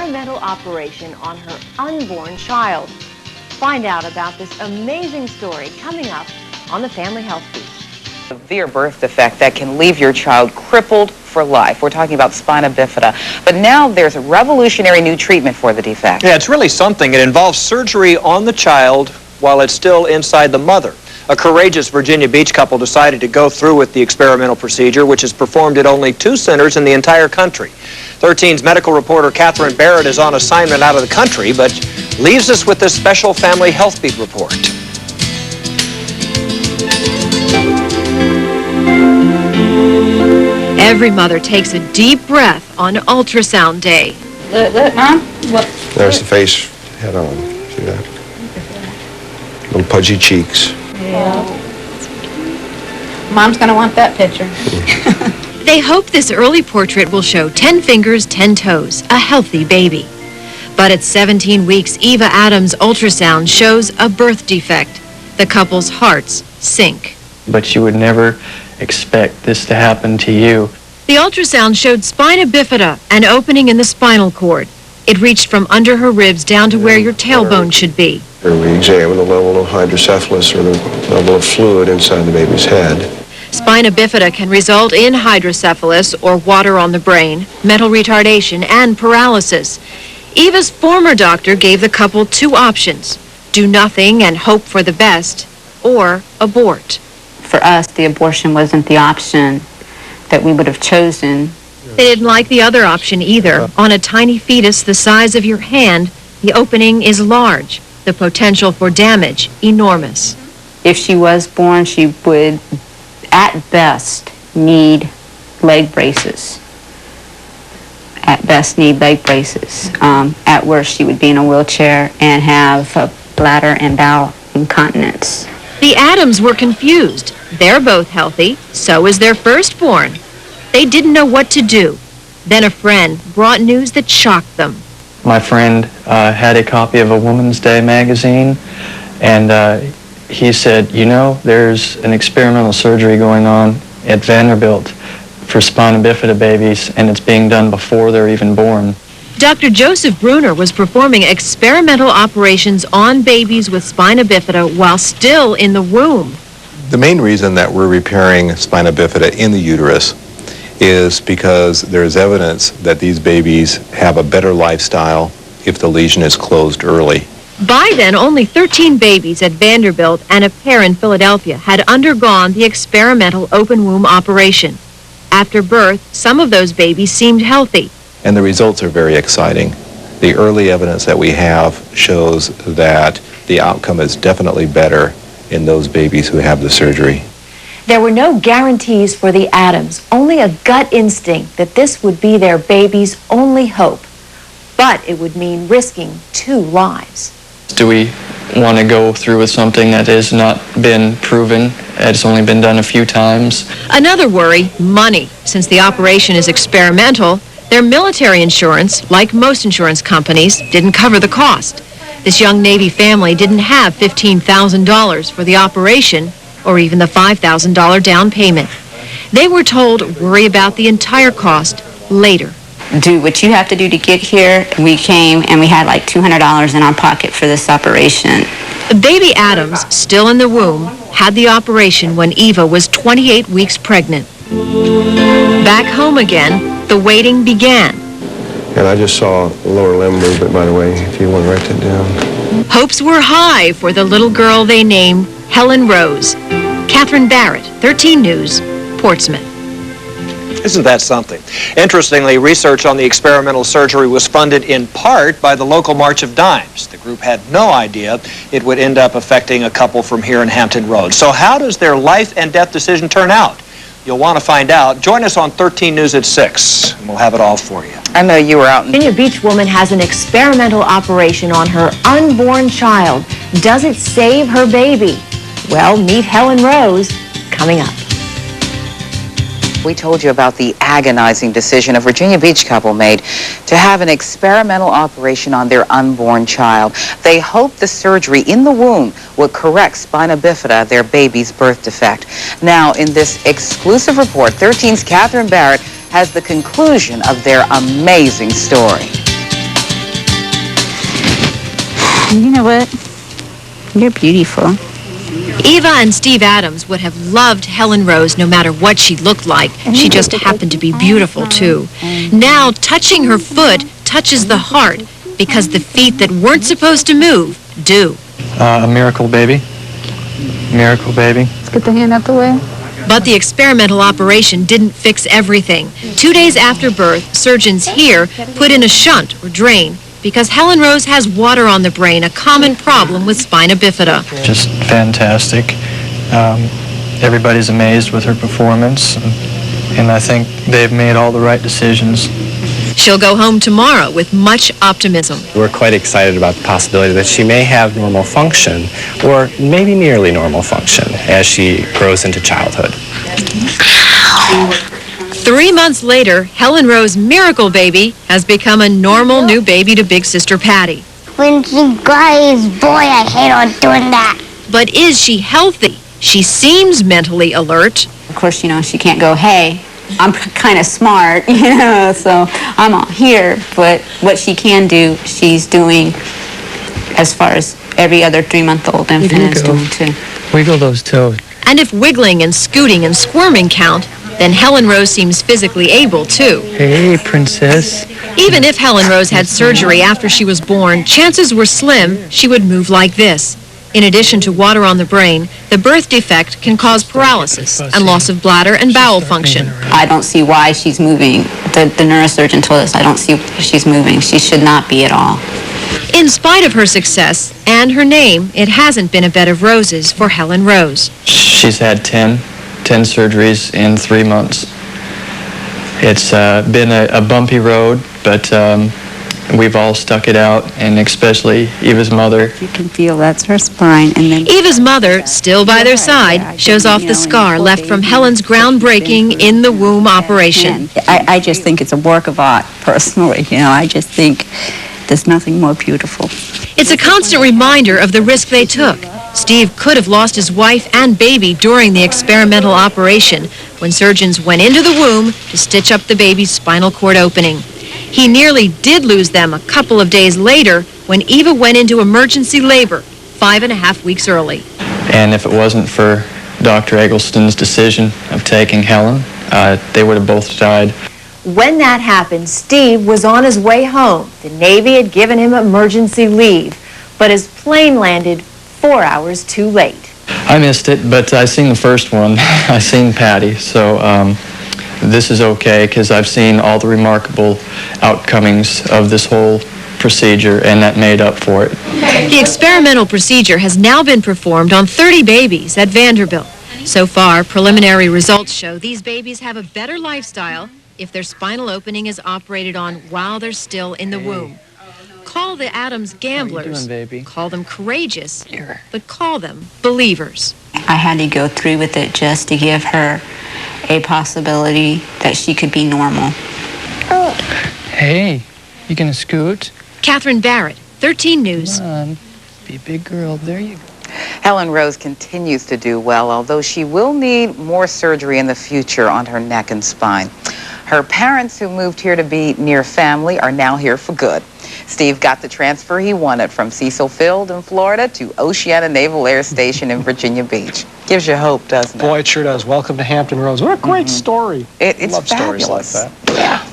experimental operation on her unborn child. Find out about this amazing story coming up on the Family Health Beat. Severe birth defect that can leave your child crippled for life. We're talking about spina bifida. But now there's a revolutionary new treatment for the defect. Yeah, it's really something. It involves surgery on the child while it's still inside the mother. A courageous Virginia Beach couple decided to go through with the experimental procedure, which is performed at only 2 centers in the entire country. 13's medical reporter Catherine Barrett is on assignment out of the country, but leaves us with this special Family Health Beat report. Every mother takes a deep breath on ultrasound day. Look, Mom. What? There's the face head on. See that? Little pudgy cheeks. Yeah. Mom's going to want that picture. They hope this early portrait will show 10 fingers, 10 toes, a healthy baby. But at 17 weeks, Eva Adams' ultrasound shows a birth defect. The couple's hearts sink. But you would never expect this to happen to you. The ultrasound showed spina bifida, an opening in the spinal cord. It reached from under her ribs down to where your tailbone should be. We examine the level of hydrocephalus, or the level of fluid inside the baby's head. Spina bifida can result in hydrocephalus, or water on the brain, mental retardation, and paralysis. Eva's former doctor gave the couple 2 options: do nothing and hope for the best, or abort. For us, the abortion wasn't the option that we would have chosen. They didn't like the other option either. On a tiny fetus the size of your hand, the opening is large. The potential for damage, enormous. If she was born, she would, at best, need leg braces. At best, need leg braces. At worst, she would be in a wheelchair and have a bladder and bowel incontinence. The Adams were confused. They're both healthy, so is their firstborn. They didn't know what to do. Then a friend brought news that shocked them. My friend had a copy of a Woman's Day magazine, and he said, you know, there's an experimental surgery going on at Vanderbilt for spina bifida babies, and it's being done before they're even born. Dr. Joseph Bruner was performing experimental operations on babies with spina bifida while still in the womb. The main reason that we're repairing spina bifida in the uterus is because there is evidence that these babies have a better lifestyle if the lesion is closed early. By then, only 13 babies at Vanderbilt and a pair in Philadelphia had undergone the experimental open womb operation. After birth, some of those babies seemed healthy. And the results are very exciting. The early evidence that we have shows that the outcome is definitely better in those babies who have the surgery. There were no guarantees for the Adams, only a gut instinct that this would be their baby's only hope. But it would mean risking 2 lives. Do we want to go through with something that has not been proven? It's only been done a few times. Another worry, money. Since the operation is experimental, their military insurance, like most insurance companies, didn't cover the cost. This young Navy family didn't have $15,000 for the operation, or even the $5,000 down payment. They were told, worry about the entire cost later. Do what you have to do to get here. We came and we had like $200 in our pocket for this operation. Baby Adams, still in the womb, had the operation when Eva was 28 weeks pregnant. Back home again, the waiting began. And I just saw lower limb movement, by the way, if you want to write that down. Hopes were high for the little girl they named Helen Rose. Catherine Barrett, 13 News, Portsmouth. Isn't that something? Interestingly, research on the experimental surgery was funded in part by the local March of Dimes. The group had no idea it would end up affecting a couple from here in Hampton Roads. So how does their life and death decision turn out? You'll want to find out. Join us on 13 News at 6, and we'll have it all for you. I know you were out in... Virginia Beach woman has an experimental operation on her unborn child. Does it save her baby? Well, meet Helen Rose coming up. We told you about the agonizing decision a Virginia Beach couple made to have an experimental operation on their unborn child. They hoped the surgery in the womb would correct spina bifida, their baby's birth defect. Now, in this exclusive report, 13's Catherine Barrett has the conclusion of their amazing story. You know what? You're beautiful. Eva and Steve Adams would have loved Helen Rose no matter what she looked like. She just happened to be beautiful, too. Now, touching her foot touches the heart because the feet that weren't supposed to move do. A miracle baby. Miracle baby. Let's get the hand out the way. But the experimental operation didn't fix everything. 2 days after birth, surgeons here put in a shunt or drain because Helen Rose has water on the brain, a common problem with spina bifida. Just fantastic. Everybody's amazed with her performance, and I think they've made all the right decisions. She'll go home tomorrow with much optimism. We're quite excited about the possibility that she may have normal function, or maybe nearly normal function, as she grows into childhood. 3 months later, Helen Rose Miracle Baby has become a normal new baby to big sister Patty. When she cries, boy, I hate on doing that. But is she healthy? She seems mentally alert. Of course, you know, she can't go, hey, I'm kind of smart, you know, so I'm all here. But what she can do, she's doing as far as every other 3-month-old infant is doing too. Wiggle those toes. And if wiggling and scooting and squirming count, then Helen Rose seems physically able too. Hey, princess. Even if Helen Rose had surgery after she was born, chances were slim she would move like this. In addition to water on the brain, the birth defect can cause paralysis and loss of bladder and bowel function. I don't see why she's moving. The neurosurgeon told us, I don't see why she's moving. She should not be at all. In spite of her success and her name, it hasn't been a bed of roses for Helen Rose. She's had 10 surgeries in 3 months. It's been a bumpy road, but we've all stuck it out, and especially Eva's mother. You can feel that's her spine. And then Eva's mother, still by their side, shows off the scar left from Helen's groundbreaking in-the-womb operation. I just think it's a work of art, personally. You know, I just think there's nothing more beautiful. It's a constant reminder of the risk they took. Steve could have lost his wife and baby during the experimental operation when surgeons went into the womb to stitch up the baby's spinal cord opening. He nearly did lose them a couple of days later when Eva went into emergency labor 5.5 weeks early. And if it wasn't for Dr. Eggleston's decision of taking Helen, they would have both died. When that happened, Steve was on his way home. The Navy had given him emergency leave, but his plane landed 4 hours too late. I missed it, but I seen the first one. I seen Patty, so this is okay because I've seen all the remarkable outcomings of this whole procedure, and that made up for it. The experimental procedure has now been performed on 30 babies at Vanderbilt. So far, preliminary results show these babies have a better lifestyle if their spinal opening is operated on while they're still in the womb. Call the Adams gamblers, call them courageous, but call them believers. I had to go through with it just to give her a possibility that she could be normal. Hey, you gonna scoot? Catherine Barrett, 13 News. Come on, be a big girl. There you go. Helen Rose continues to do well, although she will need more surgery in the future on her neck and spine. Her parents, who moved here to be near family, are now here for good. Steve got the transfer he wanted from Cecil Field in Florida to Oceana Naval Air Station in Virginia Beach. Gives you hope, doesn't it? Boy, it sure does. Welcome to Hampton Roads. What a great story. It's Love fabulous. stories like that. Yeah.